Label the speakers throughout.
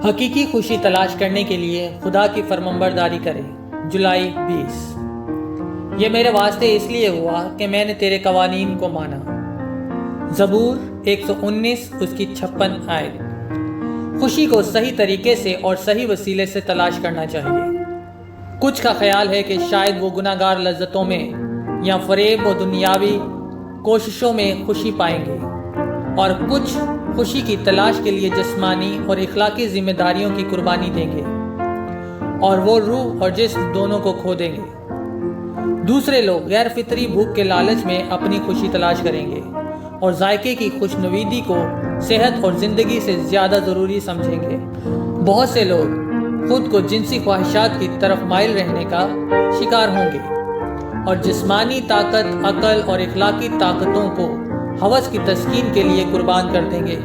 Speaker 1: حقیقی خوشی تلاش کرنے کے لیے خدا کی فرمانبرداری کریں۔ جولائی 20۔ یہ میرے واسطے اس لیے ہوا کہ میں نے تیرے قوانین کو مانا۔ زبور 119 اس کی 56 آیت۔ خوشی کو صحیح طریقے سے اور صحیح وسیلے سے تلاش کرنا چاہیے۔ کچھ کا خیال ہے کہ شاید وہ گناہ گار لذتوں میں یا فریب و دنیاوی کوششوں میں خوشی پائیں گے، اور کچھ خوشی کی تلاش کے لیے جسمانی اور اخلاقی ذمہ داریوں کی قربانی دیں گے، اور وہ روح اور جسم دونوں کو کھو دیں گے۔ دوسرے لوگ غیر فطری بھوک کے لالچ میں اپنی خوشی تلاش کریں گے اور ذائقے کی خوشنودی کو صحت اور زندگی سے زیادہ ضروری سمجھیں گے۔ بہت سے لوگ خود کو جنسی خواہشات کی طرف مائل رہنے کا شکار ہوں گے اور جسمانی طاقت، عقل اور اخلاقی طاقتوں کو ہوس کی تسکین کے لیے قربان کر دیں گے۔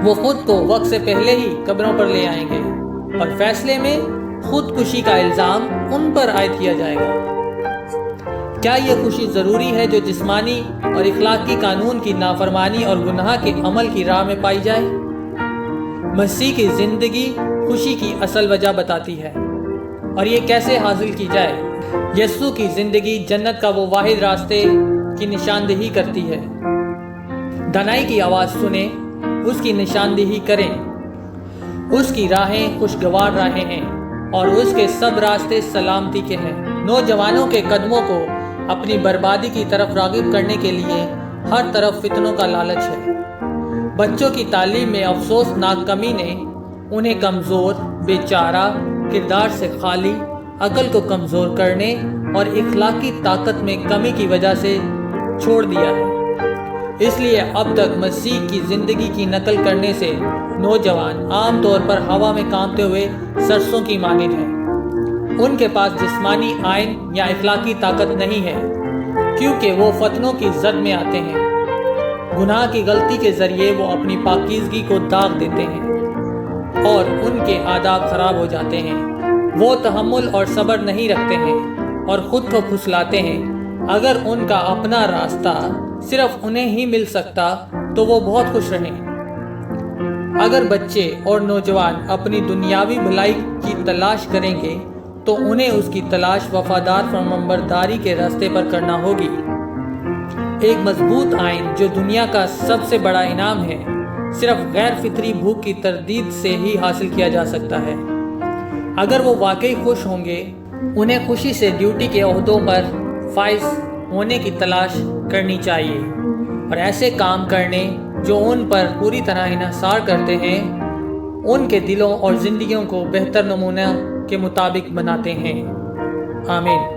Speaker 1: وہ خود کو وقت سے پہلے ہی قبروں پر لے آئیں گے اور فیصلے میں خودکشی کا الزام ان پر عائد کیا جائے گا۔ کیا یہ خوشی ضروری ہے جو جسمانی اور اخلاقی قانون کی نافرمانی اور گناہ کے عمل کی راہ میں پائی جائے؟ مسیح کی زندگی خوشی کی اصل وجہ بتاتی ہے، اور یہ کیسے حاصل کی جائے؟ یسوع کی زندگی جنت کا وہ واحد راستے کی نشاندہی کرتی ہے۔ دانائی کی آواز سنیں، اس کی نشاندہی کریں۔ اس کی راہیں خوشگوار راہیں ہیں اور اس کے سب راستے سلامتی کے ہیں۔ نوجوانوں کے قدموں کو اپنی بربادی کی طرف راغب کرنے کے لیے ہر طرف فتنوں کا لالچ ہے۔ بچوں کی تعلیم میں افسوسناک کمی نے انہیں کمزور، بے چارہ، کردار سے خالی، عقل کو کمزور کرنے اور اخلاقی طاقت میں کمی کی وجہ سے چھوڑ دیا ہے۔ اس لیے اب تک مسیح کی زندگی کی نقل کرنے سے نوجوان عام طور پر ہوا میں کانپتے ہوئے سرسوں کی مانند ہیں۔ ان کے پاس جسمانی آئین یا اخلاقی طاقت نہیں ہے، کیونکہ وہ فتنوں کی زد میں آتے ہیں۔ گناہ کی غلطی کے ذریعے وہ اپنی پاکیزگی کو داغ دیتے ہیں اور ان کے آداب خراب ہو جاتے ہیں۔ وہ تحمل اور صبر نہیں رکھتے ہیں اور خود کو پھسلاتے ہیں۔ اگر ان کا اپنا راستہ صرف انہیں ہی مل سکتا تو وہ بہت خوش رہیں۔ اگر بچے اور نوجوان اپنی دنیاوی بھلائی کی تلاش کریں گے تو انہیں اس کی تلاش وفادار فرمانبرداری کے راستے پر کرنا ہوگی۔ ایک مضبوط آئین جو دنیا کا سب سے بڑا انعام ہے، صرف غیر فطری بھوک کی تردید سے ہی حاصل کیا جا سکتا ہے۔ اگر وہ واقعی خوش ہوں گے، انہیں خوشی سے ڈیوٹی کے عہدوں پر فائز ہونے کی تلاش کرنی چاہیے اور ایسے کام کرنے جو ان پر پوری طرح انحصار کرتے ہیں، ان کے دلوں اور زندگیوں کو بہتر نمونہ کے مطابق بناتے ہیں۔ آمین۔